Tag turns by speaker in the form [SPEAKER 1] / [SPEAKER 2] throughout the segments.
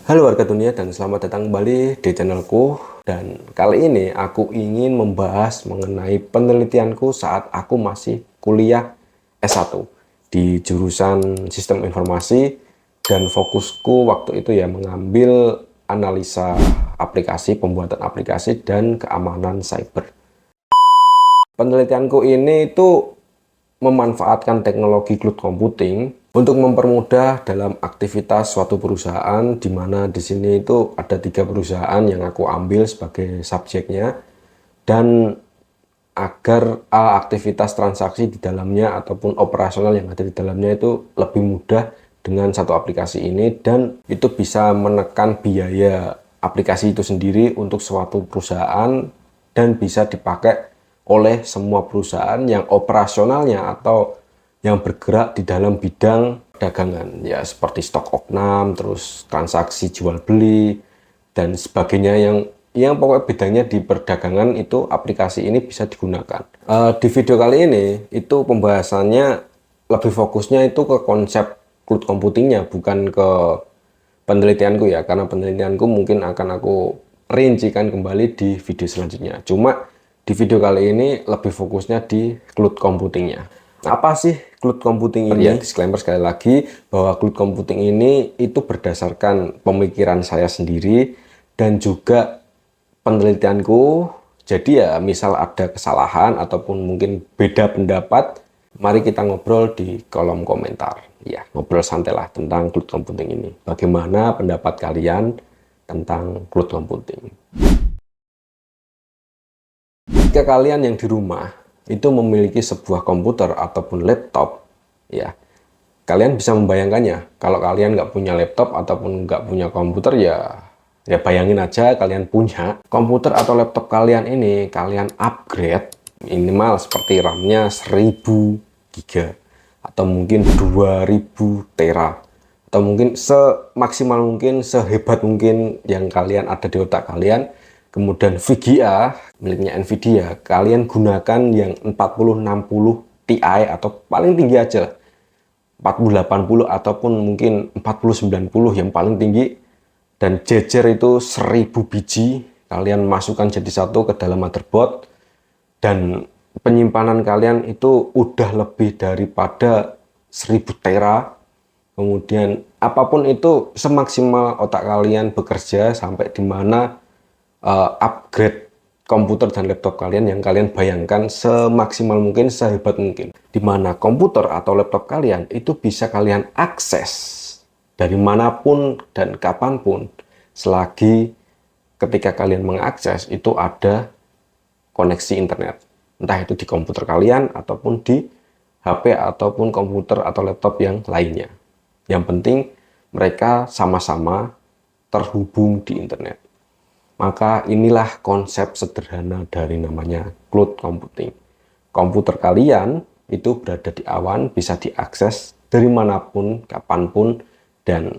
[SPEAKER 1] Halo warga dunia dan selamat datang kembali di channelku. Dan kali ini aku ingin membahas mengenai penelitianku saat aku masih kuliah S1 di jurusan Sistem Informasi, dan fokusku waktu itu ya mengambil analisa aplikasi, pembuatan aplikasi dan keamanan cyber. Penelitianku ini itu memanfaatkan teknologi cloud computing untuk mempermudah dalam aktivitas suatu perusahaan, di mana di sini itu ada 3 perusahaan yang aku ambil sebagai subjeknya, dan agar aktivitas transaksi di dalamnya ataupun operasional yang ada di dalamnya itu lebih mudah dengan satu aplikasi ini, dan itu bisa menekan biaya aplikasi itu sendiri untuk suatu perusahaan dan bisa dipakai oleh semua perusahaan yang operasionalnya atau yang bergerak di dalam bidang dagangan, ya seperti stok opnam, terus transaksi jual beli dan sebagainya, yang pokoknya bidangnya di perdagangan itu aplikasi ini bisa digunakan. Di video kali ini itu pembahasannya lebih fokusnya itu ke konsep cloud computingnya, bukan ke penelitianku ya, karena penelitianku mungkin akan aku rincikan kembali di video selanjutnya. Cuma di video kali ini lebih fokusnya di cloud computingnya. Apa sih cloud computing ini? Ya, disclaimer sekali lagi bahwa cloud computing ini itu berdasarkan pemikiran saya sendiri dan juga penelitianku. Jadi ya misal ada kesalahan ataupun mungkin beda pendapat, mari kita ngobrol di kolom komentar. Ya, ngobrol santai lah tentang cloud computing ini. Bagaimana pendapat kalian tentang cloud computing? Jika kalian yang di rumah itu memiliki sebuah komputer ataupun laptop, ya, kalian bisa membayangkannya. Kalau kalian nggak punya laptop ataupun nggak punya komputer, ya bayangin aja kalian punya komputer atau laptop kalian ini, kalian upgrade minimal seperti RAM-nya 1000 GB atau mungkin 2000 tera, atau mungkin semaksimal mungkin, sehebat mungkin yang kalian ada di otak kalian. Kemudian VGA miliknya Nvidia, kalian gunakan yang 4060 Ti atau paling tinggi aja 4080 ataupun mungkin 4090 yang paling tinggi, dan jejer itu 1000 biji kalian masukkan jadi satu ke dalam motherboard, dan penyimpanan kalian itu udah lebih daripada 1000 tera. Kemudian apapun itu semaksimal otak kalian bekerja sampai di mana upgrade komputer dan laptop kalian yang kalian bayangkan semaksimal mungkin, sehebat mungkin, di mana komputer atau laptop kalian itu bisa kalian akses dari manapun dan kapanpun, selagi ketika kalian mengakses itu ada koneksi internet, entah itu di komputer kalian ataupun di HP ataupun komputer atau laptop yang lainnya. Yang penting mereka sama-sama terhubung di internet. Maka inilah konsep sederhana dari namanya cloud computing. Komputer kalian itu berada di awan, bisa diakses dari manapun, kapanpun, dan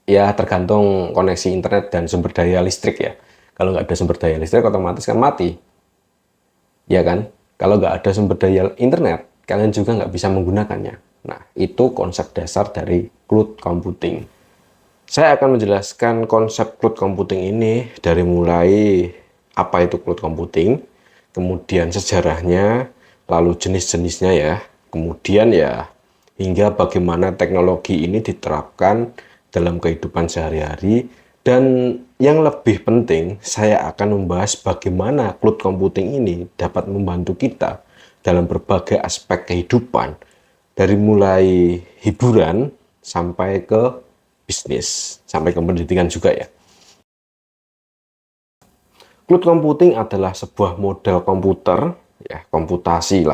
[SPEAKER 1] ya tergantung koneksi internet dan sumber daya listrik ya. Kalau nggak ada sumber daya listrik otomatis kan mati. Ya kan? Kalau nggak ada sumber daya internet, kalian juga nggak bisa menggunakannya. Nah, itu konsep dasar dari cloud computing. Saya akan menjelaskan konsep cloud computing ini dari mulai apa itu cloud computing, kemudian sejarahnya, lalu jenis-jenisnya ya, kemudian ya hingga bagaimana teknologi ini diterapkan dalam kehidupan sehari-hari, dan yang lebih penting saya akan membahas bagaimana cloud computing ini dapat membantu kita dalam berbagai aspek kehidupan, dari mulai hiburan sampai ke bisnis, sampai ke pendidikan juga ya. Cloud computing adalah sebuah model komputer, ya komputasi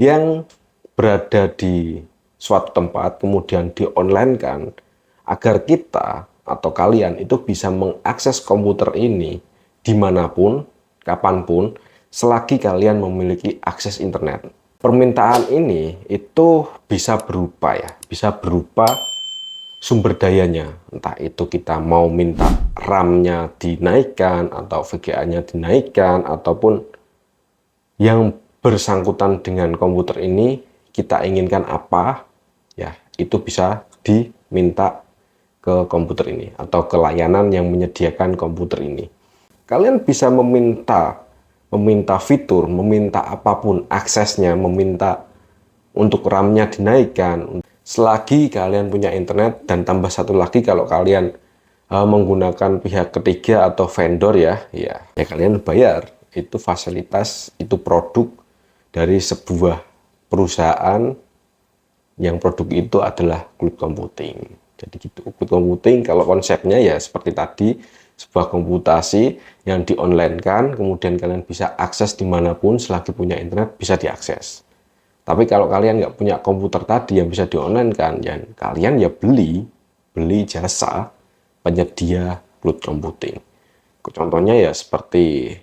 [SPEAKER 1] yang berada di suatu tempat, kemudian di-online-kan agar kita atau kalian itu bisa mengakses komputer ini dimanapun, kapanpun, selagi kalian memiliki akses internet. Permintaan ini itu bisa berupa sumber dayanya, entah itu kita mau minta RAM-nya dinaikkan atau VGA-nya dinaikkan, ataupun yang bersangkutan dengan komputer ini kita inginkan apa, ya itu bisa diminta ke ke komputer ini atau ke layanan yang menyediakan komputer ini. Kalian bisa meminta fitur, meminta apapun aksesnya, meminta untuk RAM-nya dinaikkan. Selagi kalian punya internet, dan tambah satu lagi kalau kalian menggunakan pihak ketiga atau vendor ya kalian bayar. Itu fasilitas, itu produk dari sebuah perusahaan yang produk itu adalah cloud computing. Jadi gitu, cloud computing kalau konsepnya ya seperti tadi, sebuah komputasi yang di-online-kan, kemudian kalian bisa akses dimanapun selagi punya internet bisa diakses. Tapi kalau kalian nggak punya komputer tadi yang bisa di-online-kan, ya kalian ya beli jasa penyedia cloud computing. Contohnya ya seperti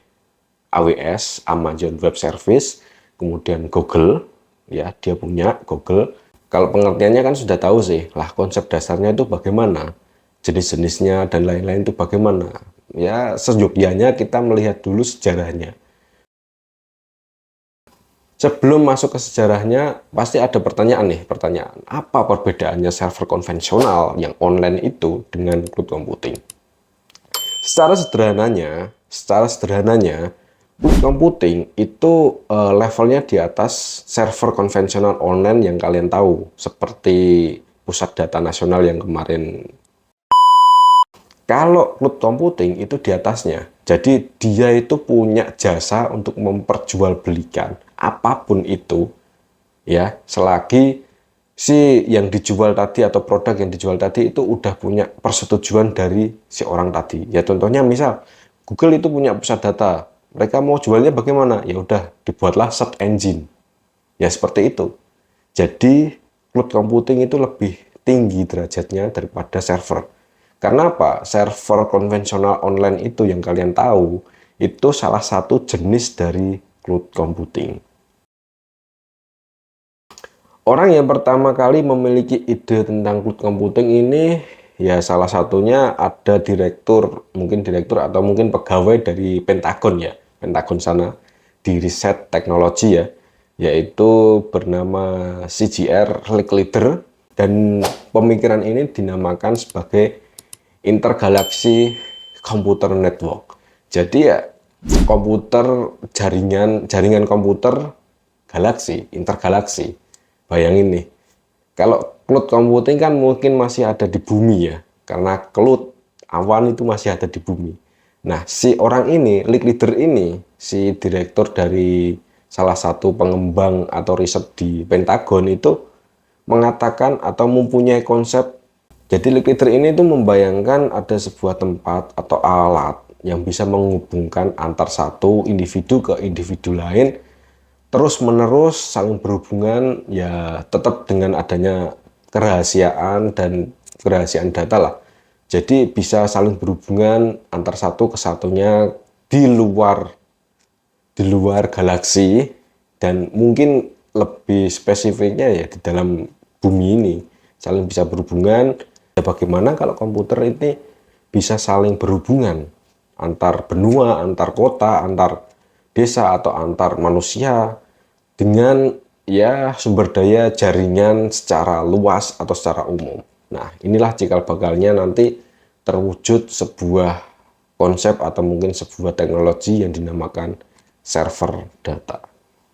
[SPEAKER 1] AWS, Amazon Web Service, kemudian Google, ya dia punya Google. Kalau pengertiannya kan sudah tahu sih, lah konsep dasarnya itu bagaimana, jenis-jenisnya dan lain-lain itu bagaimana. Ya seyogyanya kita melihat dulu sejarahnya. Sebelum masuk ke sejarahnya, pasti ada pertanyaan, apa perbedaannya server konvensional yang online itu dengan cloud computing? Secara sederhananya, cloud computing itu levelnya di atas server konvensional online yang kalian tahu, seperti pusat data nasional yang kemarin. Kalau cloud computing itu di atasnya, jadi dia itu punya jasa untuk memperjualbelikan apapun itu, ya, selagi si yang dijual tadi atau produk yang dijual tadi itu udah punya persetujuan dari si orang tadi. Ya contohnya misal Google itu punya pusat data, mereka mau jualnya bagaimana? Ya udah dibuatlah search engine, ya seperti itu. Jadi cloud computing itu lebih tinggi derajatnya daripada server. Karena apa? Server konvensional online itu yang kalian tahu, itu salah satu jenis dari cloud computing. Orang yang pertama kali memiliki ide tentang cloud computing ini, ya salah satunya ada mungkin direktur atau mungkin pegawai dari Pentagon ya, Pentagon sana, di riset teknologi ya, yaitu bernama CGR Licklider, dan pemikiran ini dinamakan sebagai Intergalaxy Computer Network. Jadi ya jaringan komputer galaksi, intergalaksi. Bayangin nih, kalau cloud computing kan mungkin masih ada di bumi ya, karena cloud awan itu masih ada di bumi. Nah, si orang ini, Licklider ini, si direktur dari salah satu pengembang atau riset di Pentagon itu mengatakan atau mempunyai konsep. Jadi Licklider ini tuh membayangkan ada sebuah tempat atau alat yang bisa menghubungkan antar satu individu ke individu lain, terus menerus saling berhubungan, ya tetap dengan adanya kerahasiaan dan kerahasiaan data lah. Jadi bisa saling berhubungan antar satu ke satunya di luar galaksi, dan mungkin lebih spesifiknya ya di dalam bumi ini saling bisa berhubungan. Bagaimana kalau komputer ini bisa saling berhubungan antar benua, antar kota, antar desa atau antar manusia dengan ya sumber daya jaringan secara luas atau secara umum. Nah, inilah cikal bakalnya nanti terwujud sebuah konsep atau mungkin sebuah teknologi yang dinamakan server data.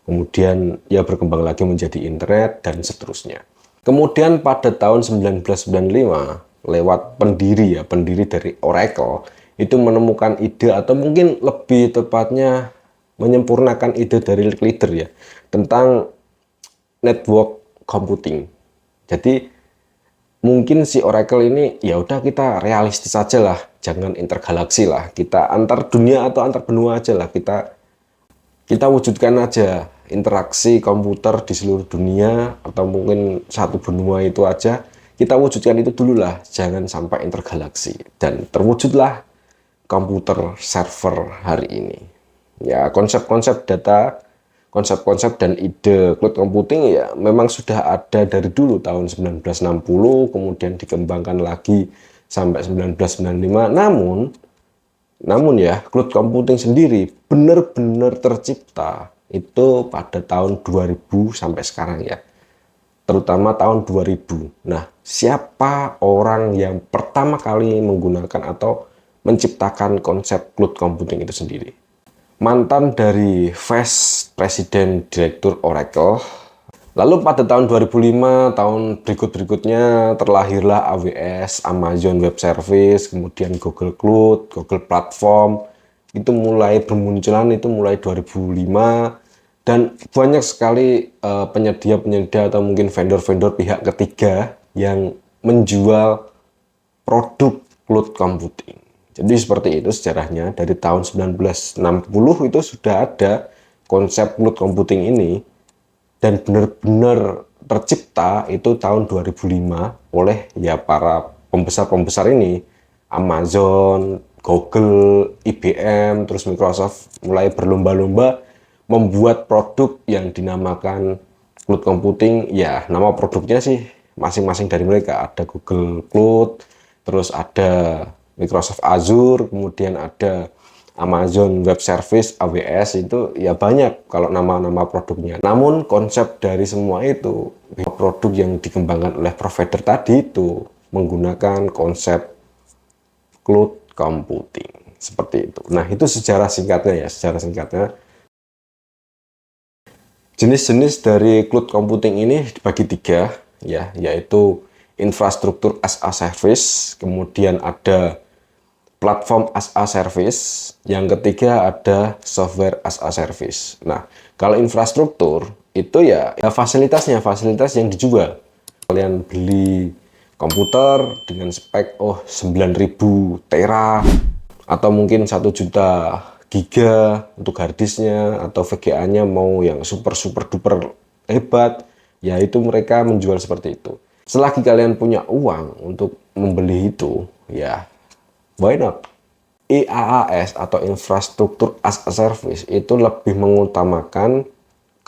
[SPEAKER 1] Kemudian ya berkembang lagi menjadi internet dan seterusnya. Kemudian pada tahun 1995, lewat pendiri dari Oracle, itu menemukan ide atau mungkin lebih tepatnya menyempurnakan ide dari Licklider ya, tentang network computing. Jadi mungkin si Oracle ini ya udah kita realistis aja lah, jangan intergalaksi lah, kita antar dunia atau antar benua aja lah, kita wujudkan aja interaksi komputer di seluruh dunia atau mungkin satu benua itu aja, kita wujudkan itu dulu lah, jangan sampai intergalaksi. Dan terwujudlah komputer server hari ini. Ya konsep-konsep data, konsep-konsep dan ide cloud computing ya memang sudah ada dari dulu tahun 1960, kemudian dikembangkan lagi sampai 1995. Namun ya cloud computing sendiri benar-benar tercipta itu pada tahun 2000 sampai sekarang ya. terutama tahun 2000. Nah, siapa orang yang pertama kali menggunakan atau menciptakan konsep cloud computing itu sendiri? Mantan dari Vice President Direktur Oracle. Lalu pada tahun 2005, tahun berikut-berikutnya terlahirlah AWS, Amazon Web Service, kemudian Google Cloud, Google Platform. Itu mulai bermunculan itu mulai 2005, dan banyak sekali penyedia-penyedia atau mungkin vendor-vendor pihak ketiga yang menjual produk cloud computing. Jadi seperti itu sejarahnya. Dari tahun 1960 itu sudah ada konsep cloud computing ini, dan benar-benar tercipta itu tahun 2005 oleh ya para pembesar-pembesar ini, Amazon, Google, IBM, terus Microsoft mulai berlomba-lomba membuat produk yang dinamakan cloud computing. Ya, nama produknya sih masing-masing dari mereka. Ada Google Cloud, terus ada Microsoft Azure, kemudian ada Amazon Web Service, AWS, itu ya banyak kalau nama-nama produknya. Namun konsep dari semua itu, produk yang dikembangkan oleh provider tadi itu menggunakan konsep cloud computing. Seperti itu. Nah, itu sejarah singkatnya ya, sejarah singkatnya. Jenis-jenis dari cloud computing ini dibagi tiga, ya, yaitu infrastruktur as a service, kemudian ada platform as a service, yang ketiga ada software as a service. Nah, kalau infrastruktur itu ya fasilitas yang dijual. Kalian beli komputer dengan spek 9.000 tera atau mungkin 1 juta giga untuk harddisknya, atau VGA-nya mau yang super duper hebat, ya itu mereka menjual seperti itu. Selagi kalian punya uang untuk membeli itu, ya why not? IaaS atau infrastruktur as a service itu lebih mengutamakan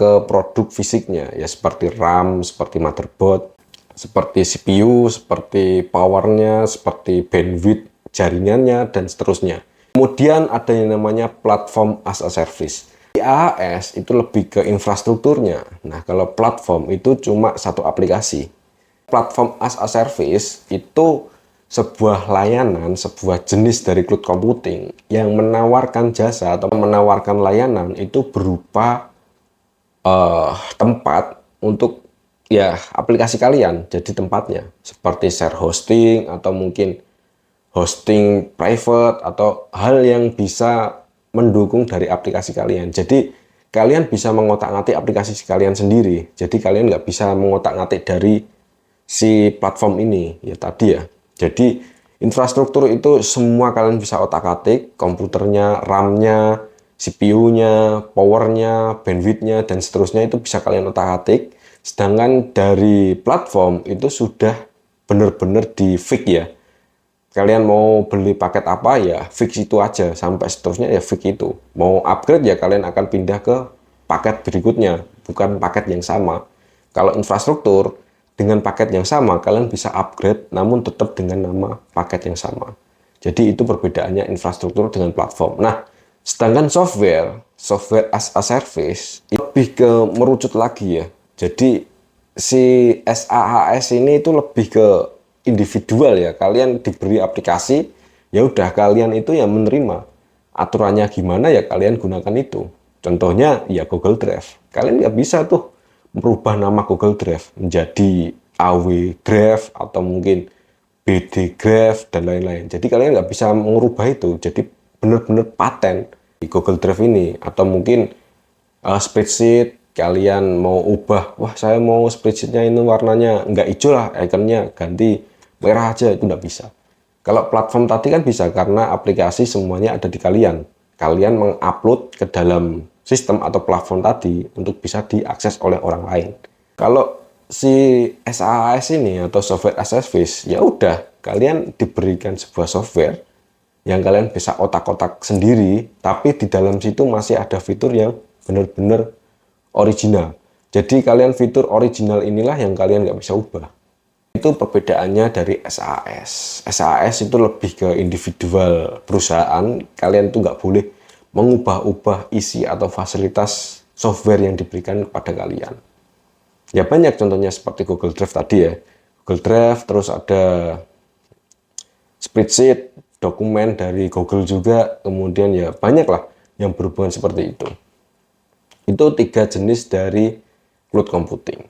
[SPEAKER 1] ke produk fisiknya, ya seperti RAM, seperti motherboard, seperti CPU, seperti powernya, seperti bandwidth jaringannya, dan seterusnya. Kemudian ada yang namanya platform as a service. IaaS itu lebih ke infrastrukturnya. Nah, kalau platform itu cuma satu aplikasi. Platform as a service itu sebuah layanan, sebuah jenis dari cloud computing yang menawarkan jasa atau menawarkan layanan itu berupa tempat untuk ya aplikasi kalian jadi tempatnya, seperti share hosting atau mungkin hosting private atau hal yang bisa mendukung dari aplikasi kalian. Jadi kalian bisa mengotak-ngatik aplikasi kalian sendiri. Jadi kalian nggak bisa mengotak-ngatik dari si platform ini ya tadi ya. Jadi infrastruktur itu semua kalian bisa otak-atik, komputernya, RAM-nya, CPU-nya, powernya, bandwidth-nya, dan seterusnya itu bisa kalian otak-atik. Sedangkan dari platform itu sudah benar-benar di fix ya. Kalian mau beli paket apa ya fix itu aja, sampai seterusnya ya fix itu. Mau upgrade ya kalian akan pindah ke paket berikutnya, bukan paket yang sama. Kalau infrastruktur, dengan paket yang sama, kalian bisa upgrade, namun tetap dengan nama paket yang sama. Jadi itu perbedaannya infrastruktur dengan platform. Nah, sedangkan software as a service, lebih ke merucut lagi ya. Jadi si SaaS ini itu lebih ke individual ya. Kalian diberi aplikasi, ya udah kalian itu yang menerima. Aturannya gimana ya kalian gunakan itu. Contohnya ya Google Drive. Kalian nggak bisa tuh merubah nama Google Drive menjadi AW Drive atau mungkin BD Drive dan lain-lain. Jadi kalian nggak bisa merubah itu. Jadi benar-benar paten di Google Drive ini. Atau mungkin spreadsheet kalian mau ubah, wah saya mau spreadsheetnya ini warnanya nggak hijau lah, ikonnya ganti merah aja, itu nggak bisa. Kalau platform tadi kan bisa, karena aplikasi semuanya ada di kalian. Kalian mengupload ke dalam sistem atau platform tadi untuk bisa diakses oleh orang lain. Kalau si SaaS ini atau software as a service, ya udah kalian diberikan sebuah software yang kalian bisa otak-otak sendiri, tapi di dalam situ masih ada fitur yang benar-benar original. Jadi kalian fitur original inilah yang kalian nggak bisa ubah. Itu perbedaannya dari SaaS. SaaS itu lebih ke individual perusahaan. Kalian tuh nggak boleh mengubah-ubah isi atau fasilitas software yang diberikan kepada kalian. Ya banyak contohnya seperti Google Drive tadi ya. Google Drive, terus ada spreadsheet, dokumen dari Google juga, kemudian ya banyak lah yang berhubungan seperti itu. Itu 3 jenis dari cloud computing.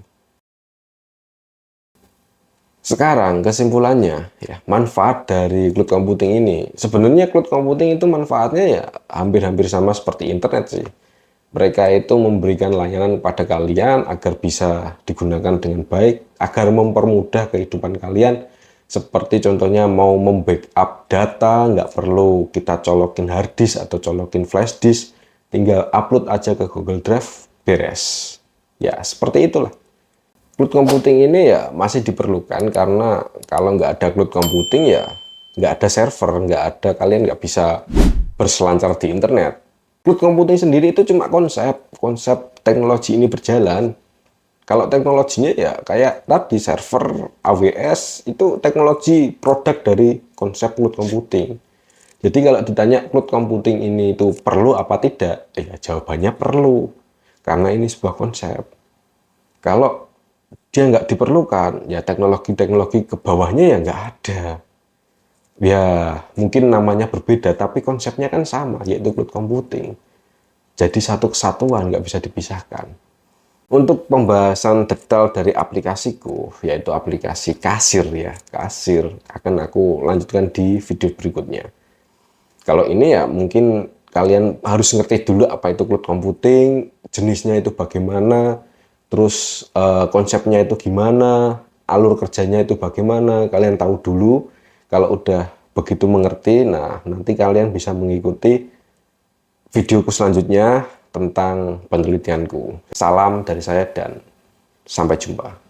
[SPEAKER 1] Sekarang kesimpulannya, ya, manfaat dari cloud computing ini. Sebenarnya cloud computing itu manfaatnya ya hampir-hampir sama seperti internet sih. Mereka itu memberikan layanan pada kalian agar bisa digunakan dengan baik, agar mempermudah kehidupan kalian. Seperti contohnya mau membackup data, nggak perlu kita colokin hard disk atau colokin flash disk, tinggal upload aja ke Google Drive, beres. Ya, seperti itulah. Cloud computing ini ya masih diperlukan karena kalau nggak ada cloud computing ya nggak ada server, nggak ada, kalian nggak bisa berselancar di internet. Cloud computing sendiri itu cuma konsep teknologi ini berjalan. Kalau teknologinya ya kayak tadi server AWS itu teknologi produk dari konsep cloud computing. Jadi kalau ditanya cloud computing ini itu perlu apa tidak, ya jawabannya perlu karena ini sebuah konsep. Kalau dia nggak diperlukan, ya teknologi-teknologi ke bawahnya ya nggak ada. Ya mungkin namanya berbeda, tapi konsepnya kan sama, yaitu cloud computing. Jadi satu kesatuan, nggak bisa dipisahkan. Untuk pembahasan detail dari aplikasiku, yaitu aplikasi Kasir ya, Kasir, akan aku lanjutkan di video berikutnya. Kalau ini ya mungkin kalian harus ngerti dulu apa itu cloud computing, jenisnya itu bagaimana, terus konsepnya itu gimana, alur kerjanya itu bagaimana, kalian tahu dulu. Kalau udah begitu mengerti, nah nanti kalian bisa mengikuti videoku selanjutnya tentang penelitianku. Salam dari saya dan sampai jumpa.